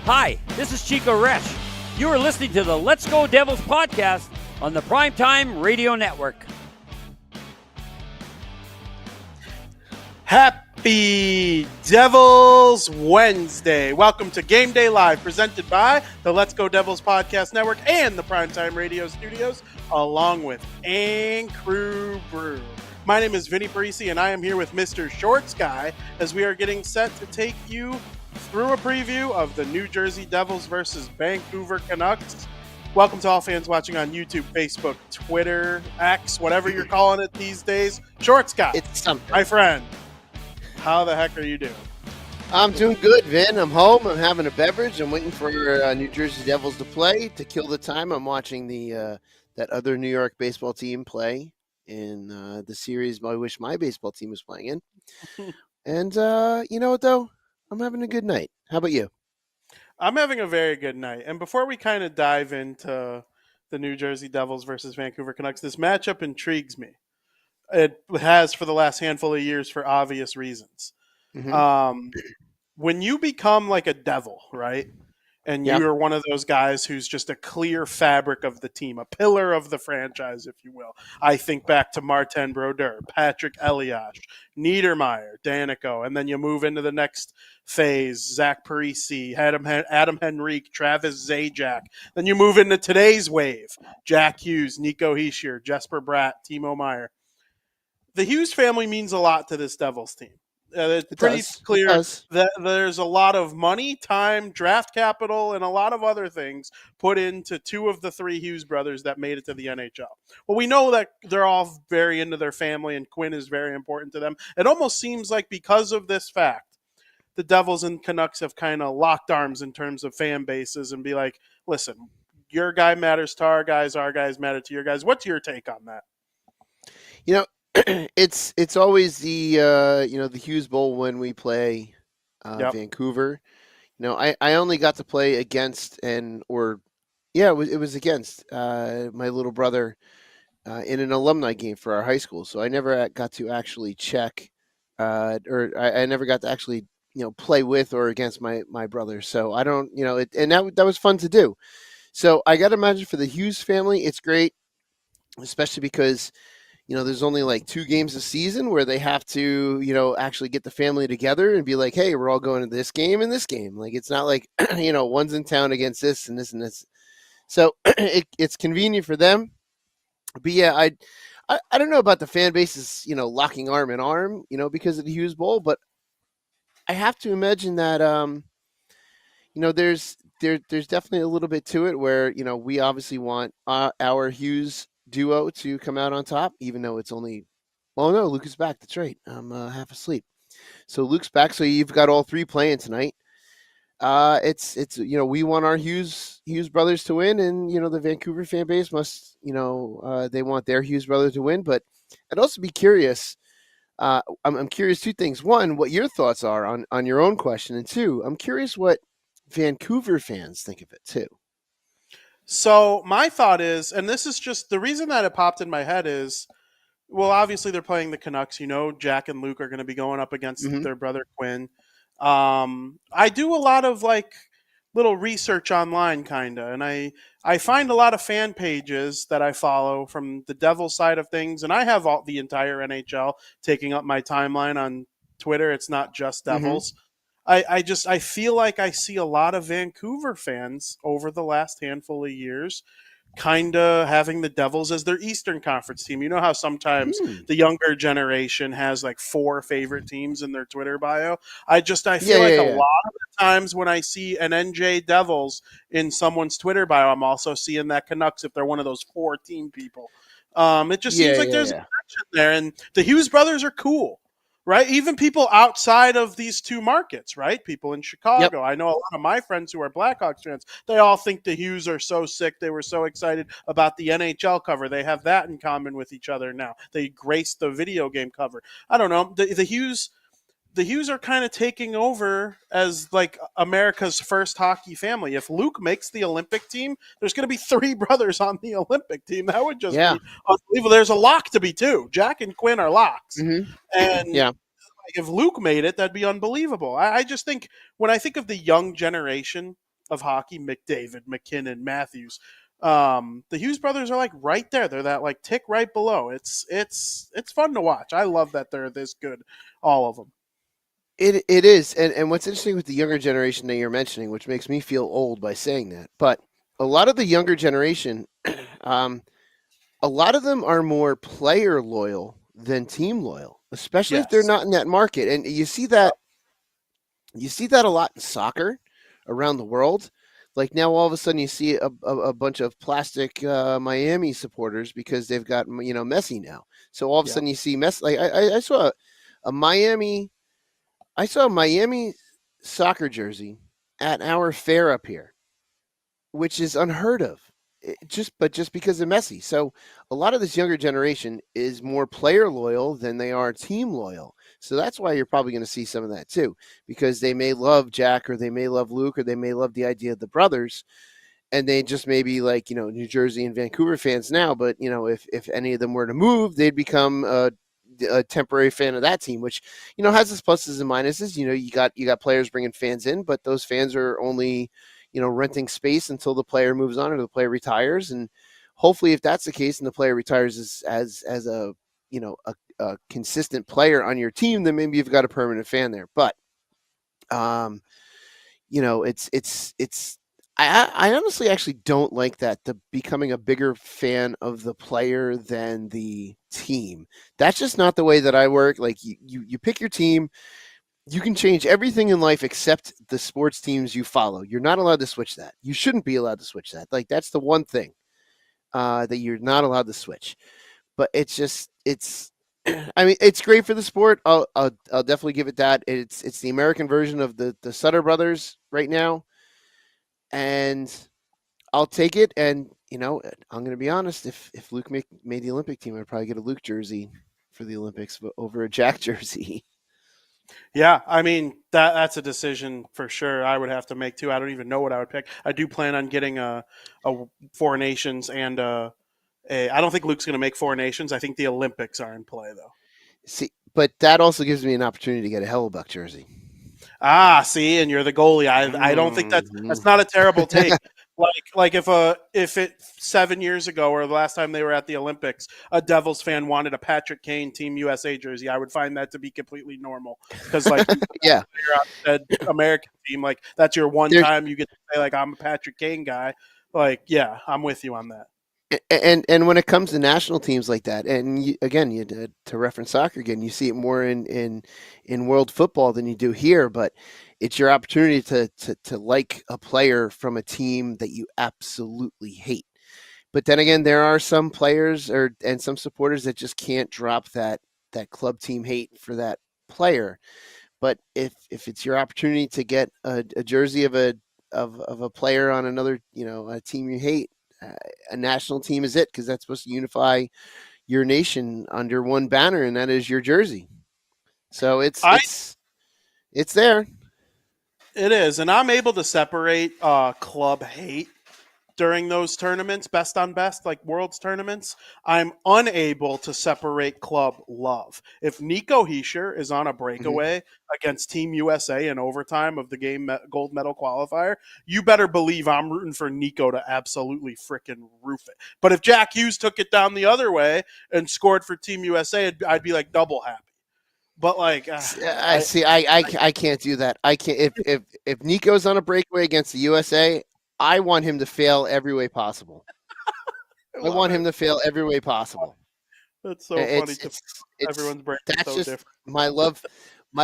Hi, this is Chico Resch. You are listening to the Let's Go Devils podcast on the Primetime Radio Network. Happy Devils Wednesday. Welcome to Game Day Live, presented by the Let's Go Devils Podcast Network and the Primetime Radio Studios, along with Crew Brew. My name is Vinnie, Parise, and I am here with Mr. Shorts Guy as we are getting set to take you through a preview of the New Jersey Devils versus Vancouver Canucks. Welcome to all fans watching on YouTube, Facebook, Twitter, X, whatever you're calling it these days. Shorts Guy, it's something. My friend, how the heck are you doing? I'm doing good, Vin. I'm home. I'm having a beverage. I'm waiting for New Jersey Devils to play. To kill the time, I'm watching the that other New York baseball team play in the series I wish my baseball team was playing in. And you know what, though? I'm having a good night. How about you? I'm having a very good night. And before we kind of dive into the New Jersey Devils versus Vancouver Canucks, this matchup intrigues me. It has for the last handful of years for obvious reasons. Mm-hmm. When you become like a Devil, right? And you're one of those guys who's just a clear fabric of the team, a pillar of the franchise, if you will. I think back to Martin Brodeur, Patrick Elias, Niedermeyer, Danico, and then you move into the next phase, Zach Parise, Adam Henrique, Travis Zajac. Then you move into today's wave, Jack Hughes, Nico Hischier, Jesper Bratt, Timo Meier. The Hughes family means a lot to this Devils team. It's pretty clear that there's a lot of money, time, draft capital, and a lot of other things put into two of the three Hughes brothers that made it to the NHL. Well, we know that they're all very into their family, and Quinn is very important to them. It almost seems like because of this fact, the Devils and Canucks have kind of locked arms in terms of fan bases and be like, listen, your guy matters to our guys matter to your guys. What's your take on that? You know, it's always the the Hughes Bowl when we play Vancouver. You know, I only got to play against it was against my little brother in an alumni game for our high school. So I never got to actually check or I never got to actually play with or against my brother. So I don't and that was fun to do. So I got to imagine for the Hughes family, it's great, especially because there's only like 2 games a season where they have to, actually get the family together and be like, hey, we're all going to this game and this game. Like, it's not like, one's in town against this and this and this. So it's convenient for them. But yeah, I don't know about the fan bases, locking arm in arm, because of the Hughes Bowl. But I have to imagine that, there's definitely a little bit to it where, we obviously want our Hughes duo to come out on top, even though it's only Luke is back. That's right. I'm half asleep. So Luke's back. So you've got all 3 playing tonight. It's we want our Hughes brothers to win, and the Vancouver fan base must they want their Hughes brother to win. But I'd also be curious. I'm curious 2 things. 1, what your thoughts are on your own question, and 2, I'm curious what Vancouver fans think of it too. So my thought is, and this is just the reason that it popped in my head is, well, obviously they're playing the Canucks. Jack and Luke are going to be going up against their brother Quinn. I do a lot of like little research online, kind of, and I find a lot of fan pages that I follow from the Devil side of things, and I have the entire NHL taking up my timeline on Twitter. It's not just Devils. I feel like I see a lot of Vancouver fans over the last handful of years kind of having the Devils as their Eastern Conference team. You know how sometimes the younger generation has like 4 favorite teams in their Twitter bio? I feel a lot of the times when I see an NJ Devils in someone's Twitter bio, I'm also seeing that Canucks if they're one of those 4 team people. It just seems like there's a connection there. And the Hughes brothers are cool. Right? Even people outside of these 2 markets, right? People in Chicago. I know a lot of my friends who are Blackhawks fans. They all think the Hughes are so sick. They were so excited about the NHL cover. They have that in common with each other now. They graced the video game cover. I don't know. The Hughes are kind of taking over as like America's first hockey family. If Luke makes the Olympic team, there's going to be 3 brothers on the Olympic team. That would just be unbelievable. There's a lock to be 2. Jack and Quinn are locks. And if Luke made it, that'd be unbelievable. I just think when I think of the young generation of hockey: McDavid, McKinnon, Matthews. The Hughes brothers are like right there. They're that like tick right below. It's fun to watch. I love that they're this good, all of them. It is, and what's interesting with the younger generation that you're mentioning, which makes me feel old by saying that, but a lot of the younger generation, a lot of them are more player loyal than team loyal, especially if they're not in that market. And you see that a lot in soccer around the world. Like now, all of a sudden, you see a bunch of plastic Miami supporters because they've got Messi now. So all of a sudden, you see Messi. Like I saw a Miami soccer jersey at our fair up here, which is unheard of. Just because of Messi. So a lot of this younger generation is more player loyal than they are team loyal. So that's why you're probably going to see some of that too, because they may love Jack or they may love Luke or they may love the idea of the brothers, and they just may be like New Jersey and Vancouver fans now. But if any of them were to move, they'd become a temporary fan of that team, which has its pluses and minuses. You got players bringing fans in, but those fans are only renting space until the player moves on or the player retires. And hopefully, if that's the case and the player retires as a consistent player on your team, then maybe you've got a permanent fan there. But I honestly actually don't like that, the becoming a bigger fan of the player than the team. That's just not the way that I work. Like you pick your team. You can change everything in life except the sports teams you follow. You're not allowed to switch that. You shouldn't be allowed to switch that. Like that's the one thing that you're not allowed to switch. But it's I mean, it's great for the sport. I'll definitely give it that. It's the American version of the Sutter brothers right now, and I'll take it. And I'm going to be honest. If Luke made the Olympic team, I'd probably get a Luke jersey for the Olympics over a Jack jersey. Yeah, I mean that's a decision for sure. I would have to make too. I don't even know what I would pick. I do plan on getting a Four Nations and I don't think Luke's going to make Four Nations. I think the Olympics are in play though. See, but that also gives me an opportunity to get a Hellebuck jersey. See, and you're the goalie. I don't think that's not a terrible take. Like if it 7 years ago or the last time they were at the Olympics, a Devils fan wanted a Patrick Kane Team USA jersey, I would find that to be completely normal because yeah, you're on the American team, like that's your one time you get to say like I'm a Patrick Kane guy. Like yeah, I'm with you on that. And when it comes to national teams like that, and to reference soccer again, you see it more in world football than you do here, but it's your opportunity to like a player from a team that you absolutely hate. But then again, there are some players and some supporters that just can't drop that club team hate for that player. But if it's your opportunity to get a jersey of a player on another, a team you hate, a national team is it, because that's supposed to unify your nation under one banner, and that is your jersey. So it's there. It is, and I'm able to separate club hate during those tournaments, best on best, like Worlds tournaments. I'm unable to separate club love. If Nico Hischier is on a breakaway against Team USA in overtime of the game gold medal qualifier, you better believe I'm rooting for Nico to absolutely frickin' roof it. But if Jack Hughes took it down the other way and scored for Team USA, I'd be like double happy. But like, I can't do that. I can't. If Nico's on a breakaway against the USA, I want him to fail every way possible. I want him to fail every way possible. That's so funny. Everyone's brain is so different. My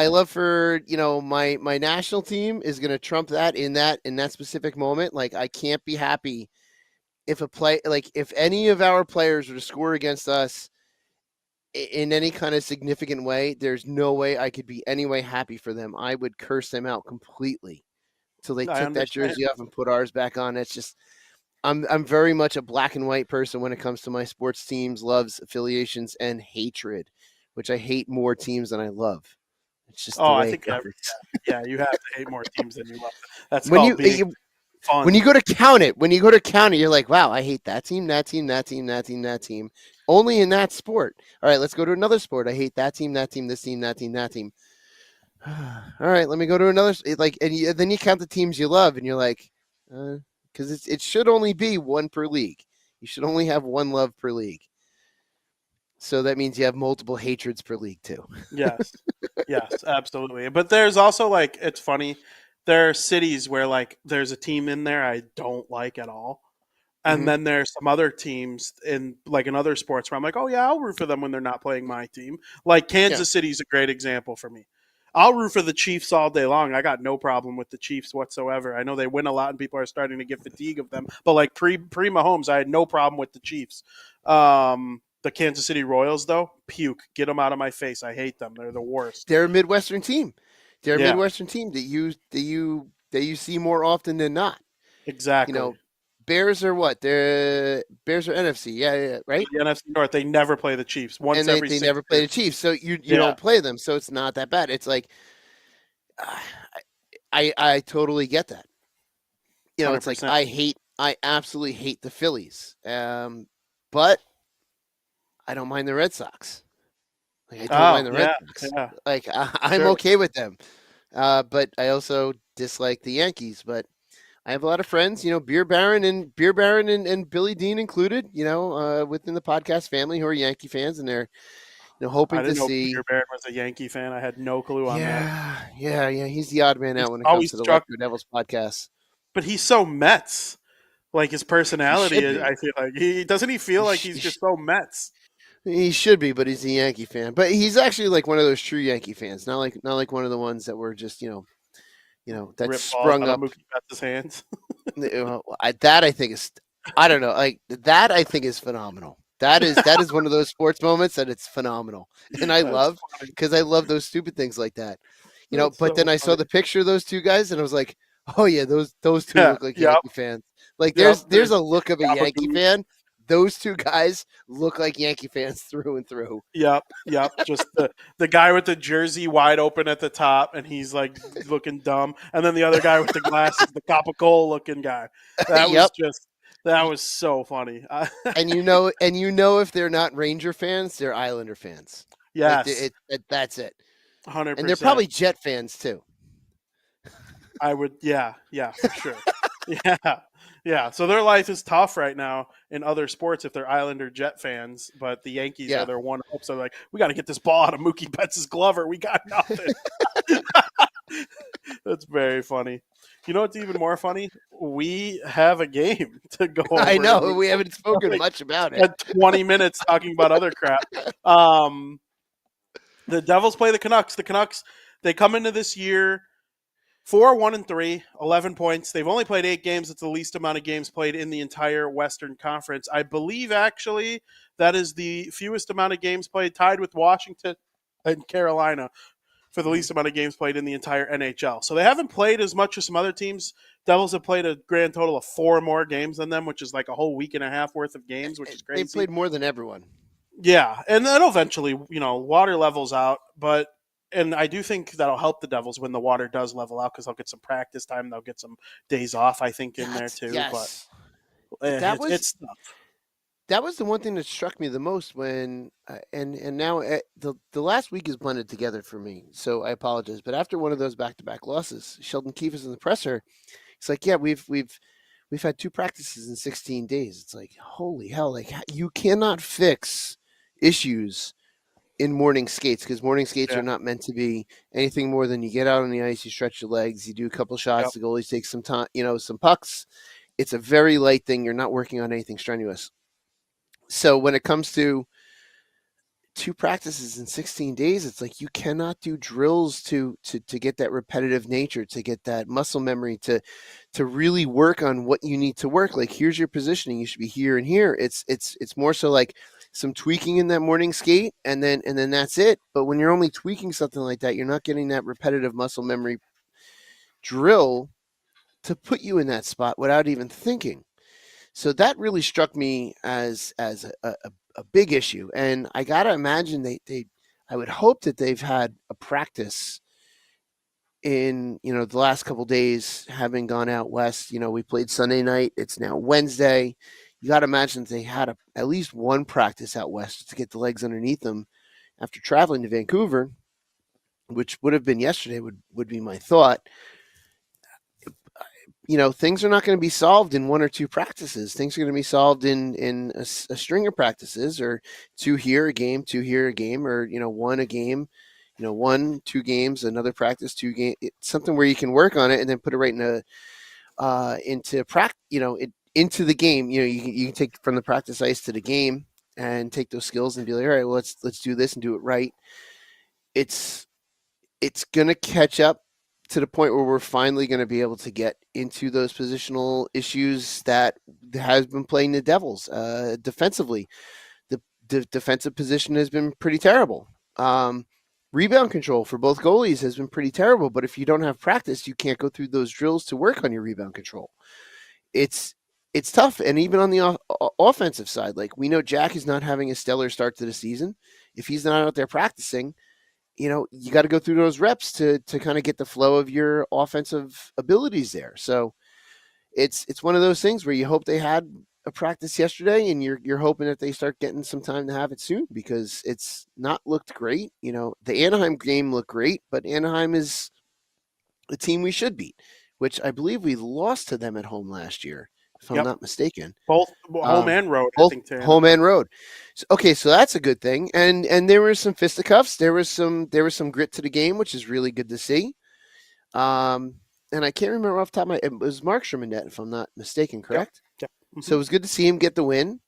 love for my national team is going to trump that in that specific moment. Like I can't be happy if if any of our players were to score against us in any kind of significant way. There's no way I could be any way happy for them. I would curse them out completely till they took that jersey off and put ours back on. It's just, I'm very much a black and white person when it comes to my sports teams, loves, affiliations, and hatred, which I hate more teams than I love. It's just I think you have to hate more teams than you love. That's when fun. When you go to count it, you're like, wow, I hate that team, that team, that team, that team, that team. Only in that sport. All right, let's go to another sport. I hate that team, this team, that team, that team. All right, let me go to another. Then you count the teams you love, and you're like, Because it should only be one per league. You should only have one love per league. So that means you have multiple hatreds per league too. Yes. Yes, absolutely. But there's also like it's funny. There are cities where like there's a team in there I don't like at all. And then there's some other teams in like in other sports where I'm like, oh yeah, I'll root for them when they're not playing my team. Like Kansas City's a great example for me. I'll root for the Chiefs all day long. I got no problem with the Chiefs whatsoever. I know they win a lot and people are starting to get fatigue of them. But like pre Mahomes, I had no problem with the Chiefs. The Kansas City Royals, though, puke. Get them out of my face. I hate them. They're the worst. They're a Midwestern team. They're a Midwestern team that you see more often than not. Exactly. You know, Bears are what? Bears are NFC. Yeah, right? The NFC North, they never play the Chiefs. Once every they 6 never play the years. Chiefs. So you don't play them. So it's not that bad. It's like I totally get that. You know, 100%. It's like I absolutely hate the Phillies. But I don't mind the Red Sox. Like, I don't mind the Red Sox. Yeah. Like I'm okay with them. But I also dislike the Yankees. But I have a lot of friends, you know, Beer Baron and Billy Dean included, you know, within the podcast family who are Yankee fans, and they're, you know, hoping to see. Beer Baron was a Yankee fan. I had no clue on that. Yeah. He's the odd man out when it comes to the Electro Devils podcast. But he's so Mets. Like his personality, I feel like he feel like he's just so Mets. He should be, but he's a Yankee fan. But he's actually like one of those true Yankee fans, not like one of the ones that were just, you know, that sprung up Mookie Betts' hands. That I think is, I don't know, like that I think is phenomenal. That is one of those sports moments that it's phenomenal, and I love because I love those stupid things like that, you know. But then I saw the picture of those two guys, and I was like, oh yeah, those two look like Yankee fans. Like there's a look of a Yankee fan. Those two guys look like Yankee fans through and through. Yep. Just the guy with the jersey wide open at the top, and he's like looking dumb, and then the other guy with the glasses, the Coca-Cola looking guy. That was so funny. and you know if they're not Ranger fans, they're Islander fans. Yes, that's it. 100%. And they're probably Jet fans too. I would, yeah, for sure. Yeah. So their life is tough right now in other sports if they're Islander Jet fans, but the Yankees are their one hope. So like, we got to get this ball out of Mookie Betts' glove, we got nothing. That's very funny. You know what's even more funny? We have a game to go over. I know. We haven't spoken much about it. Had 20 minutes talking about other crap. The Devils play the Canucks. The Canucks, they come into this year 4-1-3, 11 points. They've only played 8 games. It's the least amount of games played in the entire Western Conference. I believe, actually, that is the fewest amount of games played, tied with Washington and Carolina for the least amount of games played in the entire NHL. So they haven't played as much as some other teams. Devils have played a grand total of 4 more games than them, which is like a whole week and a half worth of games, which is crazy. They played more than everyone. Yeah, and that'll eventually, water levels out, and I do think that'll help the Devils when the water does level out because they'll get some practice time. They'll get some days off, I think, in there too. Yes. But it's tough. That was the one thing that struck me the most when, and now the last week is blended together for me. So I apologize. But after one of those back-to-back losses, Sheldon Keefe is in the presser. It's like, yeah, we've had 2 practices in 16 days. It's like, holy hell! Like you cannot fix issues in morning skates because morning skates are not meant to be anything more than you get out on the ice, you stretch your legs, you do a couple shots, the goalies take some time, some pucks. It's a very light thing. You're not working on anything strenuous. So when it comes to 2 practices in 16 days, it's like you cannot do drills to get that repetitive nature, to get that muscle memory, to really work on what you need to work. Like here's your positioning, you should be here and here. It's more so like some tweaking in that morning skate, and then that's it. But when you're only tweaking something like that, you're not getting that repetitive muscle memory drill to put you in that spot without even thinking. So that really struck me as a big issue. And I gotta imagine I would hope that they've had a practice in the last couple days, having gone out west. We played Sunday night. It's now Wednesday. You got to imagine they had at least one practice out west to get the legs underneath them after traveling to Vancouver, which would have been yesterday, would be my thought. things are not going to be solved in one or two practices. Things are going to be solved in a string of practices, or two here a game, or one a game, 1-2 games, another practice, 2 game, something where you can work on it and then put it right into practice, into the game. You can take from the practice ice to the game and take those skills and be like, all right, well, let's do this and do it right. It's going to catch up to the point where we're finally going to be able to get into those positional issues that has been playing the Devils defensively. The defensive position has been pretty terrible. Rebound control for both goalies has been pretty terrible, but if you don't have practice, you can't go through those drills to work on your rebound control. It's tough. And even on the offensive side, like, we know Jack is not having a stellar start to the season. If he's not out there practicing, you got to go through those reps to kind of get the flow of your offensive abilities there. So it's one of those things where you hope they had a practice yesterday, and you're hoping that they start getting some time to have it soon, because it's not looked great. The Anaheim game looked great, but Anaheim is a team we should beat, which I believe we lost to them at home last year, if I'm not mistaken. Both home and road, I think. Home and road. So that's a good thing. And there were some fisticuffs. There was some grit to the game, which is really good to see. And I can't remember off the top of my head. It was Markstrom in net, if I'm not mistaken, correct? Yep. Mm-hmm. So it was good to see him get the win.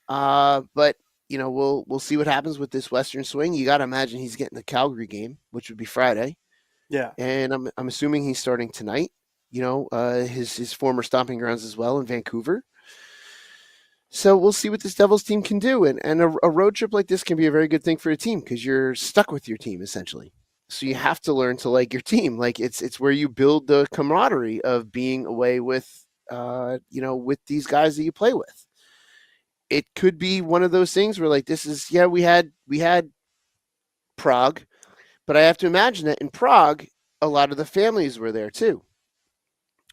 But we'll see what happens with this Western swing. You got to imagine he's getting the Calgary game, which would be Friday. Yeah. And I'm assuming he's starting tonight. His former stomping grounds as well in Vancouver. So we'll see what this Devils team can do. And a road trip like this can be a very good thing for a team, because you're stuck with your team, essentially. So you have to learn to like your team. Like, it's where you build the camaraderie of being away with, with these guys that you play with. It could be one of those things where, like, this is, we had Prague, but I have to imagine that in Prague, a lot of the families were there too.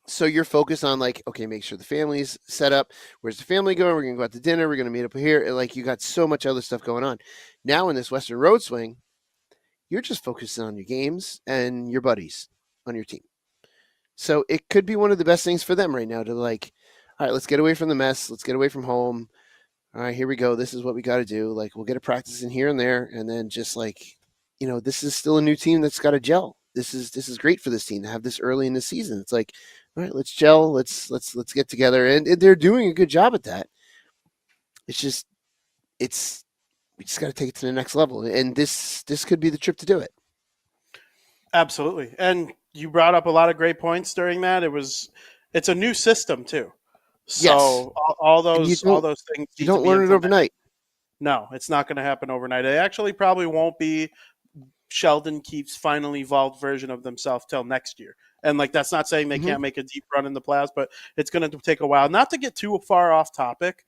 So you're focused on, like, okay, make sure the family's set up. Where's the family going? We're going to go out to dinner. We're going to meet up here. And, like, you got so much other stuff going on. Now in this Western road swing, you're just focusing on your games and your buddies on your team. So it could be one of the best things for them right now to, like, all right, let's get away from the mess. Let's get away from home. All right, here we go. This is what we got to do. Like, we'll get a practice in here and there. And then just, like, this is still a new team that's got to gel. This is great for this team to have this early in the season. It's like, all right, let's gel. Let's get together, and they're doing a good job at that. We just got to take it to the next level, and this could be the trip to do it. Absolutely, and you brought up a lot of great points during that. It's a new system too, so yes. all those things you don't learn it overnight. No, it's not going to happen overnight. It actually probably won't be Sheldon Keefe's final evolved version of themselves till next year. And, like, that's not saying they can't make a deep run in the playoffs, but it's going to take a while. Not to get too far off topic,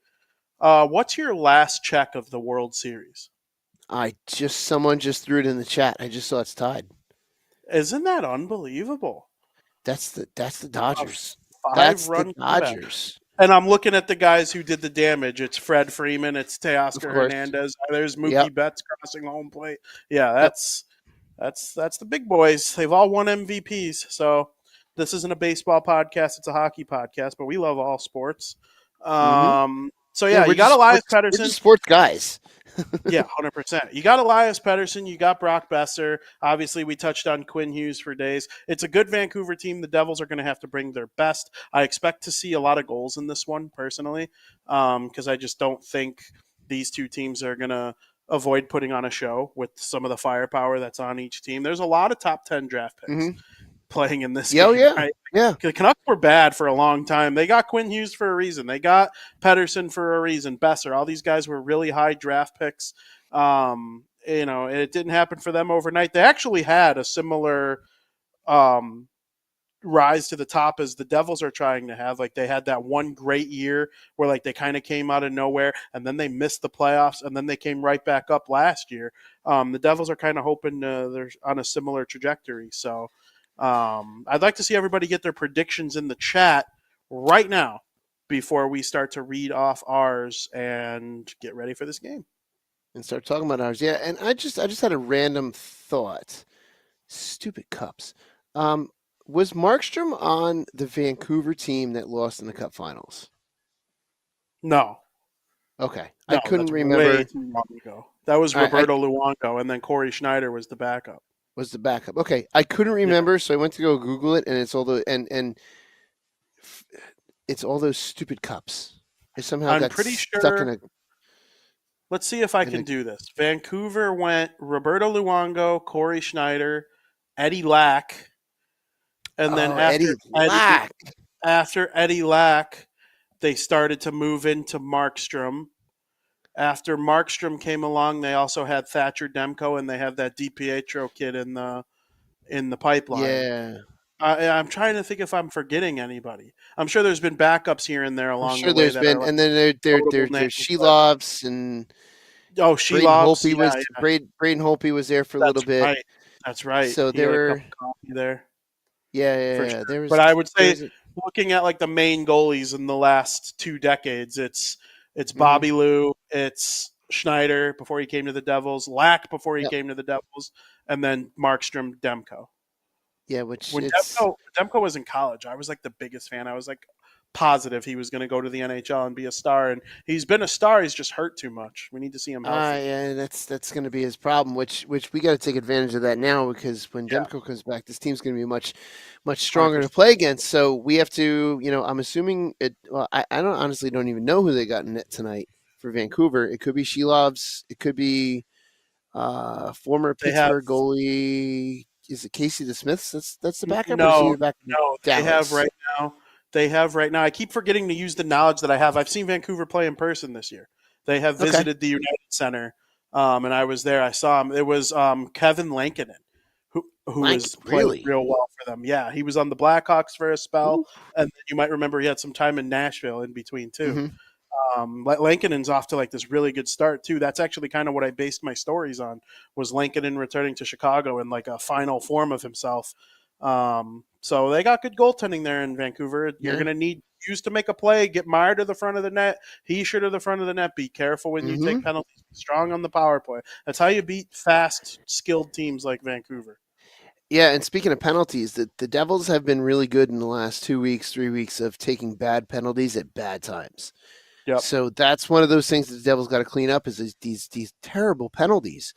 what's your last check of the World Series? Someone just threw it in the chat. I just saw it's tied. Isn't that unbelievable? That's the Dodgers. That's the Dodgers. And I'm looking at the guys who did the damage. It's Fred Freeman. It's Teoscar Hernandez. There's Mookie Betts crossing home plate. Yeah, that's the big boys. They've all won MVPs. So this isn't a baseball podcast. It's a hockey podcast, but we love all sports. So, you got Elias Pettersson. We're just sports guys. Yeah, 100%. You got Elias Pettersson. You got Brock Besser. Obviously, we touched on Quinn Hughes for days. It's a good Vancouver team. The Devils are going to have to bring their best. I expect to see a lot of goals in this one, personally, because I just don't think these two teams are going to avoid putting on a show with some of the firepower that's on each team. There's a lot of top 10 draft picks playing in this game. Right? Yeah. The Canucks were bad for a long time. They got Quinn Hughes for a reason. They got Pettersson for a reason. Besser. All these guys were really high draft picks. It didn't happen for them overnight. They actually had a similar rise to the top as the Devils are trying to have. Like, they had that one great year where, like, they kind of came out of nowhere, and then they missed the playoffs, and then they came right back up last year. The Devils are kind of hoping they're on a similar trajectory. So I'd like to see everybody get their predictions in the chat right now before we start to read off ours and get ready for this game. And start talking about ours. Yeah, and I just had a random thought. Stupid cups. Was Markstrom on the Vancouver team that lost in the Cup Finals? No. Okay. No, I couldn't that's way remember. too long ago. That was All right, I Roberto Luongo, and then Corey Schneider was the backup. was the backup. Okay. I couldn't remember, so I went to go Google it, and it's all the and it's all those stupid cups. It somehow I'm got pretty stuck in sure. a Let's see if I in can a do this. Vancouver went Roberto Luongo, Corey Schneider, Eddie Lack, and then Eddie Lack. after Eddie Lack, they started to move into Markstrom. After Markstrom came along, they also had Thatcher Demko, and they have that DiPietro kid in the pipeline. Yeah. I'm trying to think if I'm forgetting anybody. I'm sure there's been backups here and there I'm along sure the way there's that are been, like and then notable there's names. But Shelovs and Braden Shelovs, Holtby yeah, was yeah, Braden Holtby was there for a little that's bit. right. That's right. So He there had a cup were, of coffee there for yeah. sure. But I would There say, was a, looking at like the main goalies in the last 2 decades, it's mhm. Bobby Lou, it's Schneider before he came to the Devils, Lack before he Yep. came to the Devils, and then Markstrom, Demko. Yeah, which When it's Demko was in college, I was like the biggest fan. I was like positive he was going to go to the NHL and be a star, and he's been a star. He's just hurt too much. We need to see him healthy. yeah, that's going to be his problem. Which we got to take advantage of that now, because when Yeah, Demko comes back, this team's going to be much hundred stronger to percent. play against. So we have to, I'm assuming it. Well, I don't honestly don't even know who they got in net tonight for Vancouver. It could be Shelovs. It could be former They have Pittsburgh goalie. Is it Casey DeSmith? That's the backup, or is he no, back in no. They have Dallas? right now. They have right now. I keep forgetting to use the knowledge that I have. I've seen Vancouver play in person this year. They have Okay, visited the United Center, and I was there. I saw him. It was Kevin Lankinen, who was playing really? real well for them. Yeah, he was on the Blackhawks for a spell, Ooh. and then you might remember he had some time in Nashville in between too. Mm-hmm. Lankinen's off to like this really good start too. That's actually kind of what I based my stories on, was Lankinen returning to Chicago in like a final form of himself. So they got good goaltending there in Vancouver. You're Yeah. going to need Hughes to make a play, get Meyer to the front of the net, Hischier to the front of the net. Be careful when you Mm-hmm. take penalties. Be strong on the power play. That's how you beat fast, skilled teams like Vancouver. Yeah, and speaking of penalties, the Devils have been really good in the last 2 weeks, 3 weeks of taking bad penalties at bad times. Yep. So that's one of those things that the Devils got to clean up, is these terrible penalties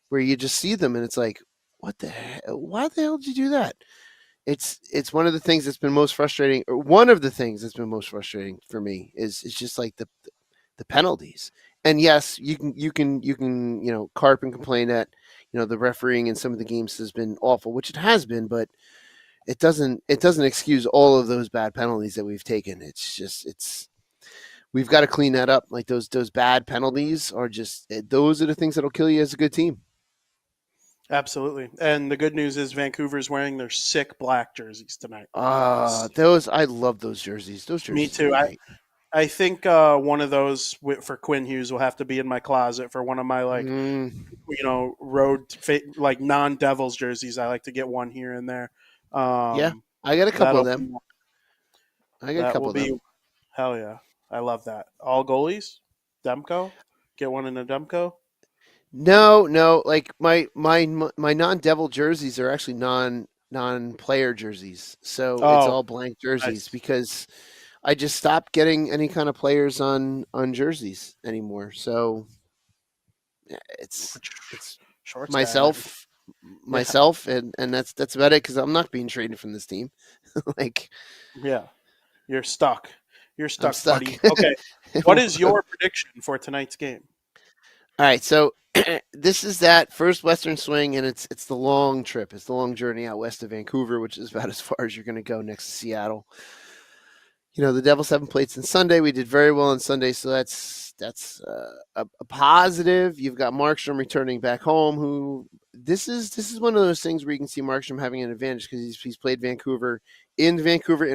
where you just see them and it's like, what the hell? Why the hell did you do that? It's one of the things that's been most frustrating, or one of the things that's been most frustrating for me is just like the penalties. And yes, you can carp and complain that the refereeing in some of the games has been awful, which it has been, but it doesn't excuse all of those bad penalties that we've taken. It's we've got to clean that up. Like those bad penalties are those are the things that'll kill you as a good team. Absolutely. And the good news is Vancouver's wearing their sick black jerseys tonight. Those I love those jerseys. Those Me jerseys too. are great. I think one of those for Quinn Hughes will have to be in my closet for one of my like non Devils jerseys. I like to get one here and there. Yeah, I got a couple of That'll them. I got a that couple will of them. be hell yeah. I love that. All goalies, Demko. Get one in a Demko. No. Like my non-devil jerseys are actually non-player jerseys, so it's Oh, all blank jerseys nice. because I just stopped getting any kind of players on jerseys anymore. So yeah, it's Shorts guy. myself, Yeah, and that's about it because I'm not being traded from this team. Like yeah. You're stuck. You're I'm stuck, stuck. buddy. Okay. What is your prediction for tonight's game? All right, so this is that first Western swing, and it's the long trip. It's the long journey out west of Vancouver, which is about as far as you're going to go next to Seattle. The Devils haven't played since Sunday. We did very well on Sunday, so that's a positive. You've got Markstrom returning back home. Who this is one of those things where you can see Markstrom having an advantage because he's played Vancouver and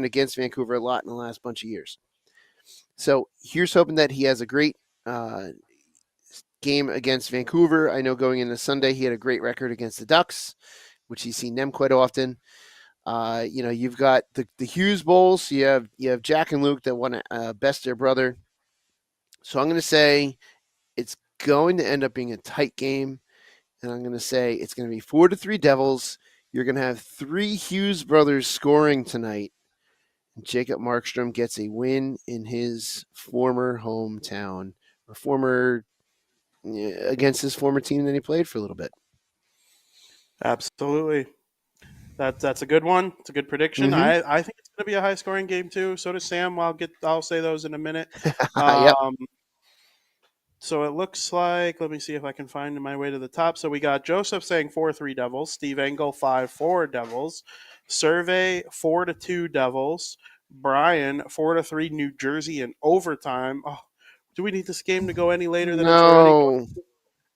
against Vancouver a lot in the last bunch of years. So here's hoping that he has a great game against Vancouver. I know going into Sunday he had a great record against the Ducks, which he's seen them quite often. You've got the Hughes Bowl, so you have Jack and Luke that want to best their brother. So I'm going to say it's going to end up being a tight game, and I'm going to say it's going to be 4-3 Devils. you're going to have 3 Hughes brothers scoring tonight. Jacob Markstrom gets a win in his former hometown, or against his former team that he played for a little bit. Absolutely. That's a good one. It's a good prediction. Mm-hmm. I think it's going to be a high scoring game too. So does Sam. I'll say those in a minute. Yep. So it looks like, let me see if I can find my way to the top. So we got Joseph saying 4-3 Devils, Steve Engel 5-4 Devils, Survey 4-2 Devils, Brian 4-3 New Jersey in overtime. Oh, do we need this game to go any later than it's already going?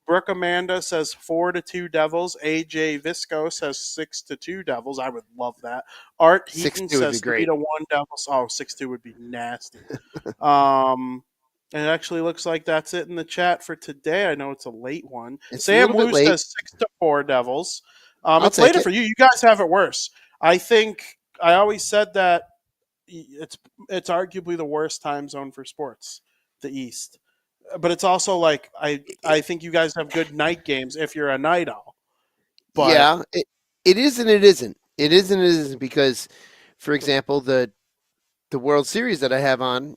Brooke Amanda says 4-2 Devils. AJ Visco says 6-2 Devils. I would love that. Art Heaton says 3-1 Devils. Oh, 6-2 would be nasty. And it actually looks like that's it in the chat for today. I know it's a late one. Sam Wu says 6-4 Devils. It's later for you. You guys have it worse. I think I always said that it's arguably the worst time zone for sports, the East. But it's also like I think you guys have good night games if you're a night owl. But yeah, it is and it isn't. It is and it isn't because, for example, the World Series that I have on,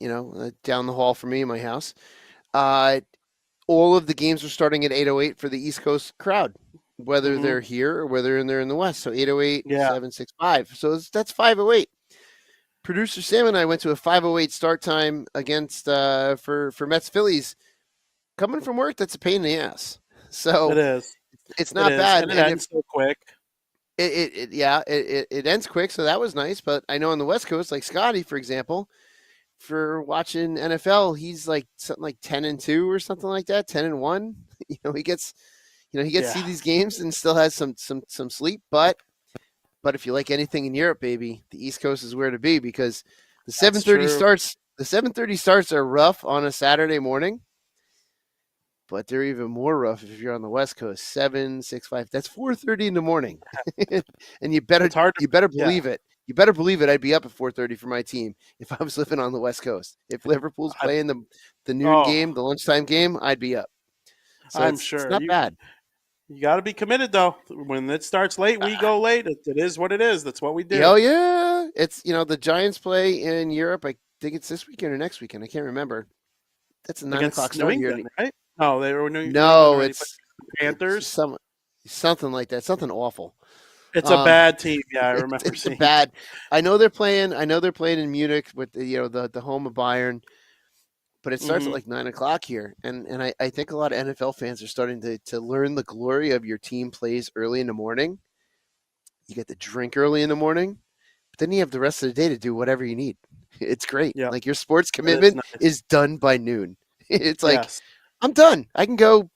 down the hall from me in my house, all of the games are starting at 8:08 for the East Coast crowd, whether they're here or whether they're in the West. So 8:08, 7:65. So that's 5:08. Producer Sam and I went to a 5:08 start time against for Mets Phillies. Coming from work, that's a pain in the ass. So it is. It's not bad. And it ends so quick. It ends quick, so that was nice. But I know on the West Coast, like Scotty, for example, for watching NFL, he's like something like 10-2 or something like that, 10-1. He gets to see these games and still has some sleep. But if you like anything in Europe, baby, the East Coast is where to be because the 7:30 starts. The 7:30 starts are rough on a Saturday morning. But they're even more rough if you're on the West Coast. 7, 6, 5. That's 4:30 in the morning, and you better believe it. You better believe it. I'd be up at 4:30 for my team if I was living on the West Coast. If Liverpool's playing the noon game, the lunchtime game, I'd be up. So I'm sure it's not bad. You got to be committed though. When it starts late, we go late. It is what it is. That's what we do. Oh yeah, it's the Giants play in Europe. I think it's this weekend or next weekend. I can't remember. That's a 9 o'clock start here, right? No, they were it's Panthers. Something like that. Something awful. It's a bad team. Yeah, I remember it's seeing. Bad. I know they're playing in Munich with the home of Bayern, but it starts at like 9 o'clock here, and I think a lot of NFL fans are starting to learn the glory of your team plays early in the morning. You get to drink early in the morning, but then you have the rest of the day to do whatever you need. It's great. Yep. Like your sports commitment is done by noon. It's like. Yes. I'm done. I can go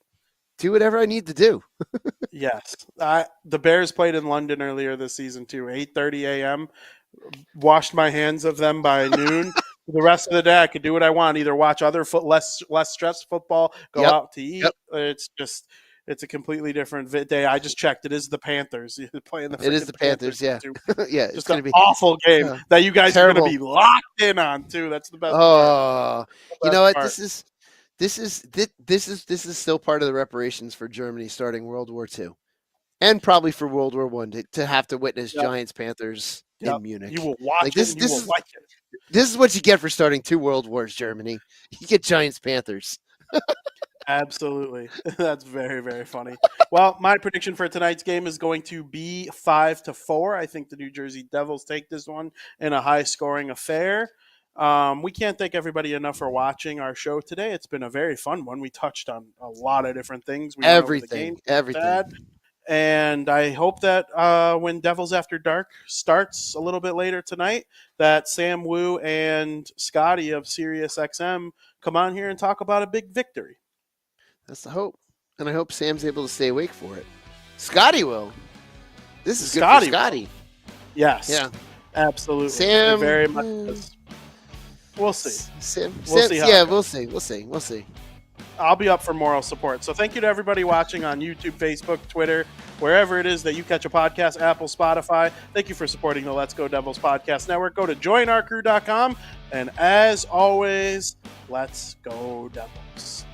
do whatever I need to do. Yes. The Bears played in London earlier this season too. 8:30 a.m. Washed my hands of them by noon. The rest of the day I could do what I want. Either watch other less stressed football, go out to eat. Yep. It's a completely different day. I just checked. It is the Panthers playing the. It is the Panthers. Yeah. Yeah. It's just an awful game that you guys are going to be locked in on too. That's the best. Oh, you know what? Part. This is still part of the reparations for Germany starting World War II, and probably for World War I to have to witness Giants Panthers in Munich. You will watch it. You will like it. This is what you get for starting 2 world wars, Germany. You get Giants Panthers. Absolutely, that's very, very funny. Well, my prediction for tonight's game is going to be 5-4. I think the New Jersey Devils take this one in a high-scoring affair. We can't thank everybody enough for watching our show today. It's been a very fun one. We touched on a lot of different things. Everything. And I hope that when Devils After Dark starts a little bit later tonight, that Sam Wu and Scotty of SiriusXM come on here and talk about a big victory. That's the hope. And I hope Sam's able to stay awake for it. Scotty will. This is good for Scotty. Yes. Yeah. Absolutely. Sam. Very much is. We'll see. We'll see. We'll see. I'll be up for moral support. So thank you to everybody watching on YouTube, Facebook, Twitter, wherever it is that you catch a podcast, Apple, Spotify. Thank you for supporting the Let's Go Devils Podcast Network. Go to joinourcrew.com. And as always, let's go Devils.